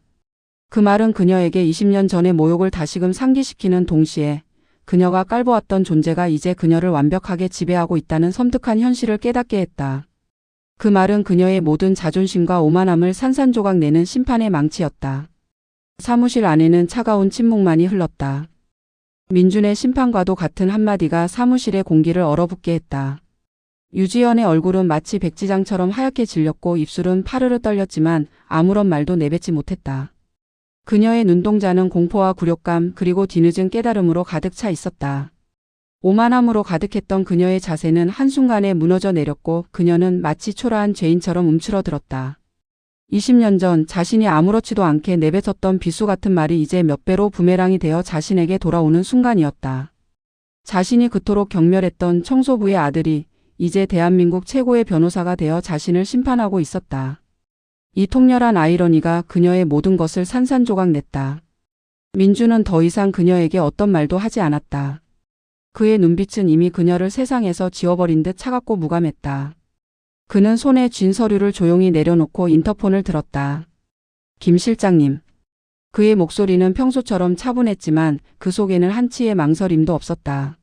그 말은 그녀에게 20년 전의 모욕을 다시금 상기시키는 동시에 그녀가 깔보았던 존재가 이제 그녀를 완벽하게 지배하고 있다는 섬뜩한 현실을 깨닫게 했다. 그 말은 그녀의 모든 자존심과 오만함을 산산조각 내는 심판의 망치였다. 사무실 안에는 차가운 침묵만이 흘렀다. 민준의 심판과도 같은 한마디가 사무실의 공기를 얼어붙게 했다. 유지연의 얼굴은 마치 백지장처럼 하얗게 질렸고 입술은 파르르 떨렸지만 아무런 말도 내뱉지 못했다. 그녀의 눈동자는 공포와 굴욕감 그리고 뒤늦은 깨달음으로 가득 차 있었다. 오만함으로 가득했던 그녀의 자세는 한순간에 무너져 내렸고 그녀는 마치 초라한 죄인처럼 움츠러들었다. 20년 전 자신이 아무렇지도 않게 내뱉었던 비수 같은 말이 이제 몇 배로 부메랑이 되어 자신에게 돌아오는 순간이었다. 자신이 그토록 경멸했던 청소부의 아들이 이제 대한민국 최고의 변호사가 되어 자신을 심판하고 있었다. 이 통렬한 아이러니가 그녀의 모든 것을 산산조각 냈다. 민주는 더 이상 그녀에게 어떤 말도 하지 않았다. 그의 눈빛은 이미 그녀를 세상에서 지워버린 듯 차갑고 무감했다. 그는 손에 쥔 서류를 조용히 내려놓고 인터폰을 들었다. 김 실장님. 그의 목소리는 평소처럼 차분했지만 그 속에는 한치의 망설임도 없었다.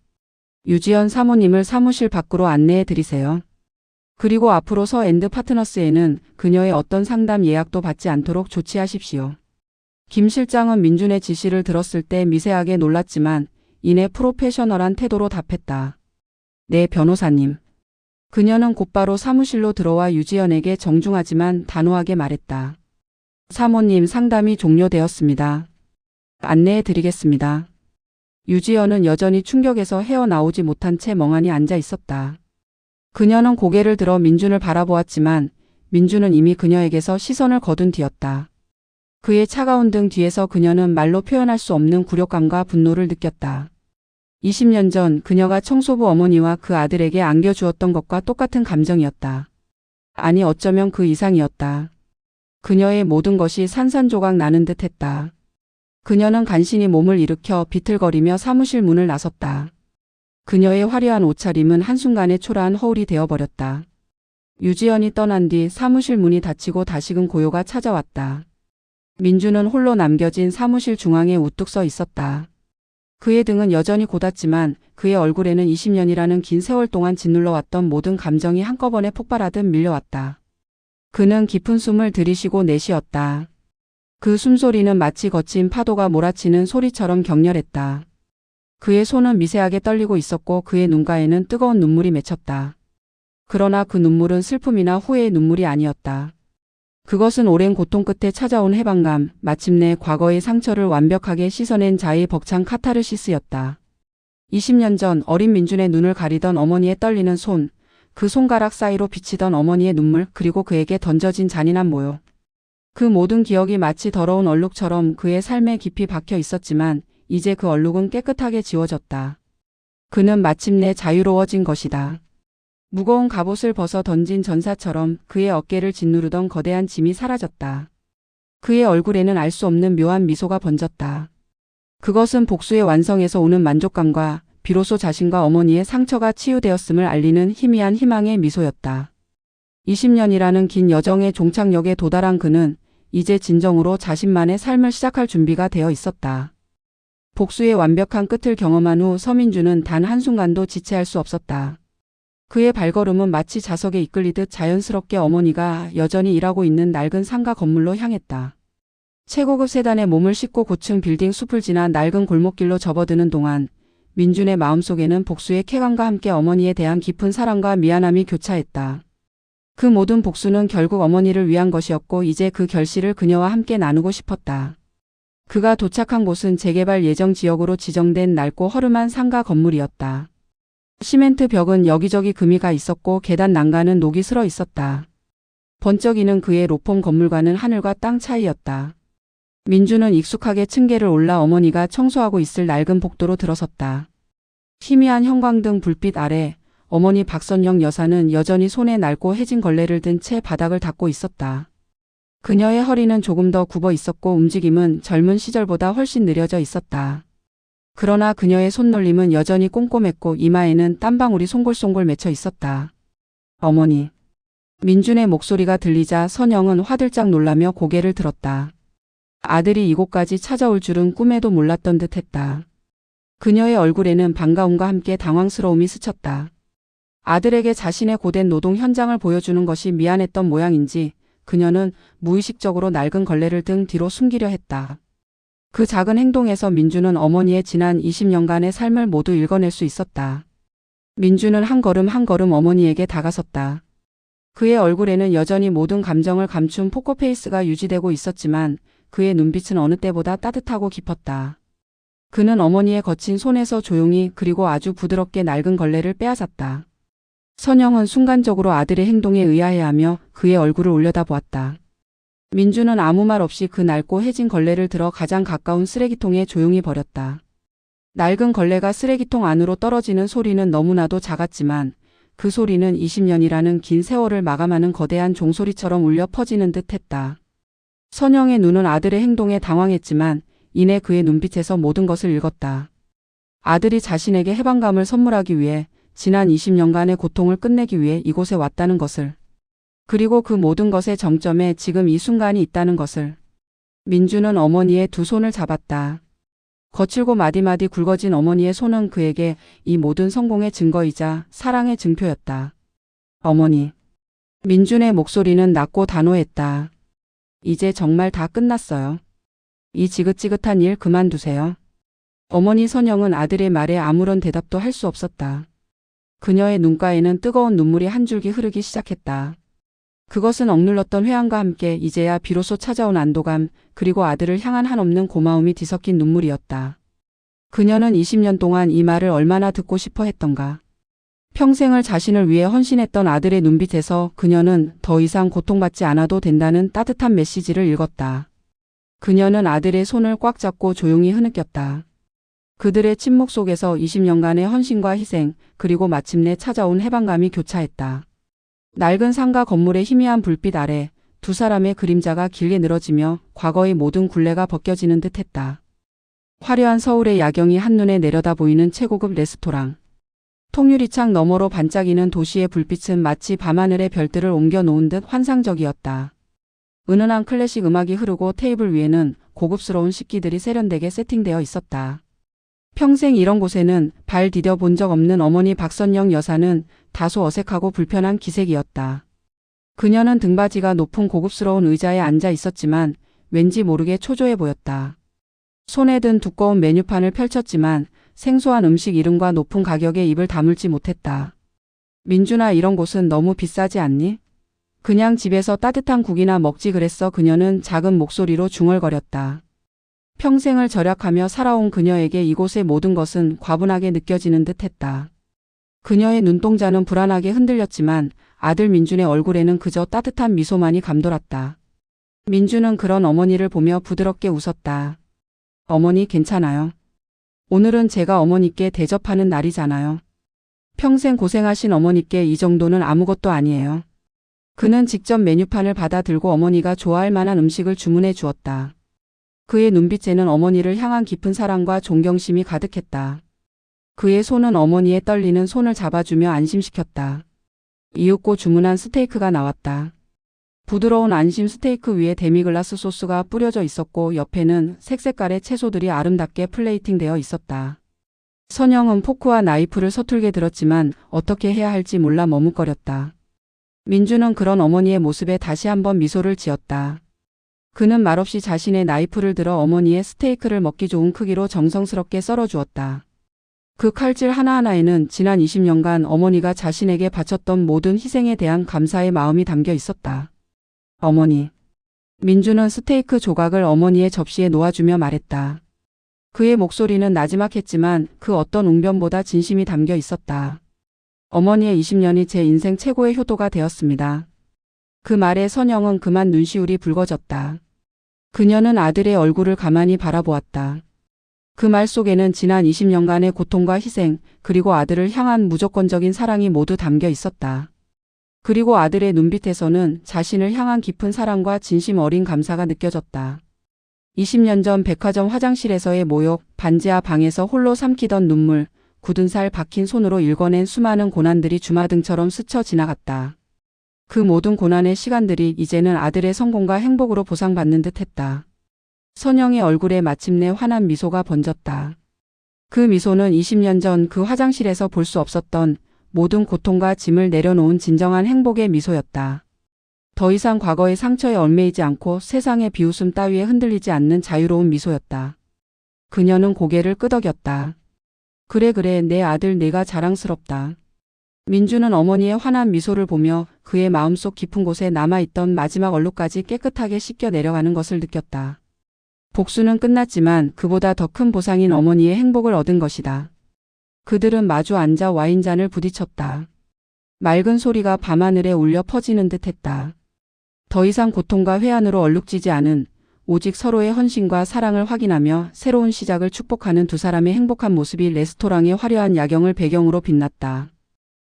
유지연 사모님을 사무실 밖으로 안내해 드리세요. 그리고 앞으로 서엔드 파트너스에는 그녀의 어떤 상담 예약도 받지 않도록 조치하십시오. 김 실장은 민준의 지시를 들었을 때 미세하게 놀랐지만 이내 프로페셔널한 태도로 답했다. 네, 변호사님. 그녀는 곧바로 사무실로 들어와 유지연에게 정중하지만 단호하게 말했다. 사모님, 상담이 종료되었습니다. 안내해 드리겠습니다. 유지연은 여전히 충격에서 헤어나오지 못한 채 멍하니 앉아 있었다. 그녀는 고개를 들어 민준을 바라보았지만 민준은 이미 그녀에게서 시선을 거둔 뒤였다. 그의 차가운 등 뒤에서 그녀는 말로 표현할 수 없는 굴욕감과 분노를 느꼈다. 20년 전 그녀가 청소부 어머니와 그 아들에게 안겨주었던 것과 똑같은 감정이었다. 아니, 어쩌면 그 이상이었다. 그녀의 모든 것이 산산조각 나는 듯 했다. 그녀는 간신히 몸을 일으켜 비틀거리며 사무실 문을 나섰다. 그녀의 화려한 옷차림은 한순간에 초라한 허울이 되어버렸다. 유지연이 떠난 뒤 사무실 문이 닫히고 다시금 고요가 찾아왔다. 민주는 홀로 남겨진 사무실 중앙에 우뚝 서 있었다. 그의 등은 여전히 고닫지만 그의 얼굴에는 20년이라는 긴 세월 동안 짓눌러왔던 모든 감정이 한꺼번에 폭발하듯 밀려왔다. 그는 깊은 숨을 들이쉬고 내쉬었다. 그 숨소리는 마치 거친 파도가 몰아치는 소리처럼 격렬했다. 그의 손은 미세하게 떨리고 있었고 그의 눈가에는 뜨거운 눈물이 맺혔다. 그러나 그 눈물은 슬픔이나 후회의 눈물이 아니었다. 그것은 오랜 고통 끝에 찾아온 해방감, 마침내 과거의 상처를 완벽하게 씻어낸 자의 벅찬 카타르시스였다. 20년 전 어린 민준의 눈을 가리던 어머니의 떨리는 손, 그 손가락 사이로 비치던 어머니의 눈물, 그리고 그에게 던져진 잔인한 모욕. 그 모든 기억이 마치 더러운 얼룩처럼 그의 삶에 깊이 박혀 있었지만 이제 그 얼룩은 깨끗하게 지워졌다. 그는 마침내 자유로워진 것이다. 무거운 갑옷을 벗어 던진 전사처럼 그의 어깨를 짓누르던 거대한 짐이 사라졌다. 그의 얼굴에는 알 수 없는 묘한 미소가 번졌다. 그것은 복수의 완성에서 오는 만족감과 비로소 자신과 어머니의 상처가 치유되었음을 알리는 희미한 희망의 미소였다. 20년이라는 긴 여정의 종착역에 도달한 그는 이제 진정으로 자신만의 삶을 시작할 준비가 되어 있었다. 복수의 완벽한 끝을 경험한 후 서민주는 단 한순간도 지체할 수 없었다. 그의 발걸음은 마치 자석에 이끌리듯 자연스럽게 어머니가 여전히 일하고 있는 낡은 상가 건물로 향했다. 최고급 세단에 몸을 싣고 고층 빌딩 숲을 지나 낡은 골목길로 접어드는 동안 민준의 마음속에는 복수의 쾌감과 함께 어머니에 대한 깊은 사랑과 미안함이 교차했다. 그 모든 복수는 결국 어머니를 위한 것이었고 이제 그 결실을 그녀와 함께 나누고 싶었다. 그가 도착한 곳은 재개발 예정 지역으로 지정된 낡고 허름한 상가 건물이었다. 시멘트 벽은 여기저기 금이 가 있었고 계단 난간은 녹이 슬어 있었다. 번쩍이는 그의 로펌 건물과는 하늘과 땅 차이였다. 민주는 익숙하게 층계를 올라 어머니가 청소하고 있을 낡은 복도로 들어섰다. 희미한 형광등 불빛 아래 어머니 박선영 여사는 여전히 손에 낡고 해진 걸레를 든 채 바닥을 닦고 있었다. 그녀의 허리는 조금 더 굽어 있었고 움직임은 젊은 시절보다 훨씬 느려져 있었다. 그러나 그녀의 손놀림은 여전히 꼼꼼했고 이마에는 땀방울이 송골송골 맺혀 있었다. 어머니. 민준의 목소리가 들리자 선영은 화들짝 놀라며 고개를 들었다. 아들이 이곳까지 찾아올 줄은 꿈에도 몰랐던 듯 했다. 그녀의 얼굴에는 반가움과 함께 당황스러움이 스쳤다. 아들에게 자신의 고된 노동 현장을 보여주는 것이 미안했던 모양인지 그녀는 무의식적으로 낡은 걸레를 등 뒤로 숨기려 했다. 그 작은 행동에서 민주는 어머니의 지난 20년간의 삶을 모두 읽어낼 수 있었다. 민주는 한 걸음 한 걸음 어머니에게 다가섰다. 그의 얼굴에는 여전히 모든 감정을 감춘 포커페이스가 유지되고 있었지만 그의 눈빛은 어느 때보다 따뜻하고 깊었다. 그는 어머니의 거친 손에서 조용히 그리고 아주 부드럽게 낡은 걸레를 빼앗았다. 선영은 순간적으로 아들의 행동에 의아해하며 그의 얼굴을 올려다보았다. 민주는 아무 말 없이 그 낡고 해진 걸레를 들어 가장 가까운 쓰레기통에 조용히 버렸다. 낡은 걸레가 쓰레기통 안으로 떨어지는 소리는 너무나도 작았지만 그 소리는 20년이라는 긴 세월을 마감하는 거대한 종소리처럼 울려 퍼지는 듯 했다. 선영의 눈은 아들의 행동에 당황했지만 이내 그의 눈빛에서 모든 것을 읽었다. 아들이 자신에게 해방감을 선물하기 위해 지난 20년간의 고통을 끝내기 위해 이곳에 왔다는 것을. 그리고 그 모든 것의 정점에 지금 이 순간이 있다는 것을. 민주는 어머니의 두 손을 잡았다. 거칠고 마디마디 굵어진 어머니의 손은 그에게 이 모든 성공의 증거이자 사랑의 증표였다. 어머니. 민준의 목소리는 낮고 단호했다. 이제 정말 다 끝났어요. 이 지긋지긋한 일 그만두세요. 어머니 선영은 아들의 말에 아무런 대답도 할 수 없었다. 그녀의 눈가에는 뜨거운 눈물이 한 줄기 흐르기 시작했다. 그것은 억눌렀던 회한과 함께 이제야 비로소 찾아온 안도감 그리고 아들을 향한 한없는 고마움이 뒤섞인 눈물이었다. 그녀는 20년 동안 이 말을 얼마나 듣고 싶어 했던가. 평생을 자신을 위해 헌신했던 아들의 눈빛에서 그녀는 더 이상 고통받지 않아도 된다는 따뜻한 메시지를 읽었다. 그녀는 아들의 손을 꽉 잡고 조용히 흐느꼈다. 그들의 침묵 속에서 20년간의 헌신과 희생 그리고 마침내 찾아온 해방감이 교차했다. 낡은 상가 건물의 희미한 불빛 아래 두 사람의 그림자가 길게 늘어지며 과거의 모든 굴레가 벗겨지는 듯했다. 화려한 서울의 야경이 한눈에 내려다 보이는 최고급 레스토랑. 통유리창 너머로 반짝이는 도시의 불빛은 마치 밤하늘의 별들을 옮겨 놓은 듯 환상적이었다. 은은한 클래식 음악이 흐르고 테이블 위에는 고급스러운 식기들이 세련되게 세팅되어 있었다. 평생 이런 곳에는 발 디뎌 본 적 없는 어머니 박선영 여사는 다소 어색하고 불편한 기색이었다. 그녀는 등받이가 높은 고급스러운 의자에 앉아 있었지만 왠지 모르게 초조해 보였다. 손에 든 두꺼운 메뉴판을 펼쳤지만 생소한 음식 이름과 높은 가격에 입을 다물지 못했다. 민준아, 이런 곳은 너무 비싸지 않니? 그냥 집에서 따뜻한 국이나 먹지 그랬어. 그녀는 작은 목소리로 중얼거렸다. 평생을 절약하며 살아온 그녀에게 이곳의 모든 것은 과분하게 느껴지는 듯했다. 그녀의 눈동자는 불안하게 흔들렸지만 아들 민준의 얼굴에는 그저 따뜻한 미소만이 감돌았다. 민준은 그런 어머니를 보며 부드럽게 웃었다. 어머니 괜찮아요. 오늘은 제가 어머니께 대접하는 날이잖아요. 평생 고생하신 어머니께 이 정도는 아무것도 아니에요. 그는 직접 메뉴판을 받아 들고 어머니가 좋아할 만한 음식을 주문해 주었다. 그의 눈빛에는 어머니를 향한 깊은 사랑과 존경심이 가득했다. 그의 손은 어머니의 떨리는 손을 잡아주며 안심시켰다. 이윽고 주문한 스테이크가 나왔다. 부드러운 안심 스테이크 위에 데미글라스 소스가 뿌려져 있었고 옆에는 색색깔의 채소들이 아름답게 플레이팅되어 있었다. 선영은 포크와 나이프를 서툴게 들었지만 어떻게 해야 할지 몰라 머뭇거렸다. 민주는 그런 어머니의 모습에 다시 한번 미소를 지었다. 그는 말없이 자신의 나이프를 들어 어머니의 스테이크를 먹기 좋은 크기로 정성스럽게 썰어주었다. 그 칼질 하나하나에는 지난 20년간 어머니가 자신에게 바쳤던 모든 희생에 대한 감사의 마음이 담겨 있었다. 어머니. 민주는 스테이크 조각을 어머니의 접시에 놓아주며 말했다. 그의 목소리는 나지막했지만 그 어떤 웅변보다 진심이 담겨 있었다. 어머니의 20년이 제 인생 최고의 효도가 되었습니다. 그 말에 선영은 그만 눈시울이 붉어졌다. 그녀는 아들의 얼굴을 가만히 바라보았다. 그 말 속에는 지난 20년간의 고통과 희생, 그리고 아들을 향한 무조건적인 사랑이 모두 담겨 있었다. 그리고 아들의 눈빛에서는 자신을 향한 깊은 사랑과 진심 어린 감사가 느껴졌다. 20년 전 백화점 화장실에서의 모욕, 반지하 방에서 홀로 삼키던 눈물, 굳은 살 박힌 손으로 읽어낸 수많은 고난들이 주마등처럼 스쳐 지나갔다. 그 모든 고난의 시간들이 이제는 아들의 성공과 행복으로 보상받는 듯 했다. 선영의 얼굴에 마침내 환한 미소가 번졌다. 그 미소는 20년 전 그 화장실에서 볼 수 없었던 모든 고통과 짐을 내려놓은 진정한 행복의 미소였다. 더 이상 과거의 상처에 얽매이지 않고 세상의 비웃음 따위에 흔들리지 않는 자유로운 미소였다. 그녀는 고개를 끄덕였다. 그래, 내 아들 내가 자랑스럽다. 민주는 어머니의 환한 미소를 보며 그의 마음속 깊은 곳에 남아있던 마지막 얼룩까지 깨끗하게 씻겨 내려가는 것을 느꼈다. 복수는 끝났지만 그보다 더 큰 보상인 어머니의 행복을 얻은 것이다. 그들은 마주 앉아 와인잔을 부딪혔다. 맑은 소리가 밤하늘에 울려 퍼지는 듯 했다. 더 이상 고통과 회한으로 얼룩지지 않은 오직 서로의 헌신과 사랑을 확인하며 새로운 시작을 축복하는 두 사람의 행복한 모습이 레스토랑의 화려한 야경을 배경으로 빛났다.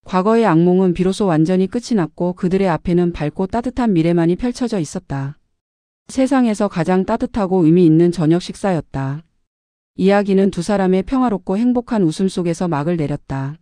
과거의 악몽은 비로소 완전히 끝이 났고 그들의 앞에는 밝고 따뜻한 미래만이 펼쳐져 있었다. 세상에서 가장 따뜻하고 의미 있는 저녁 식사였다. 이야기는 두 사람의 평화롭고 행복한 웃음 속에서 막을 내렸다.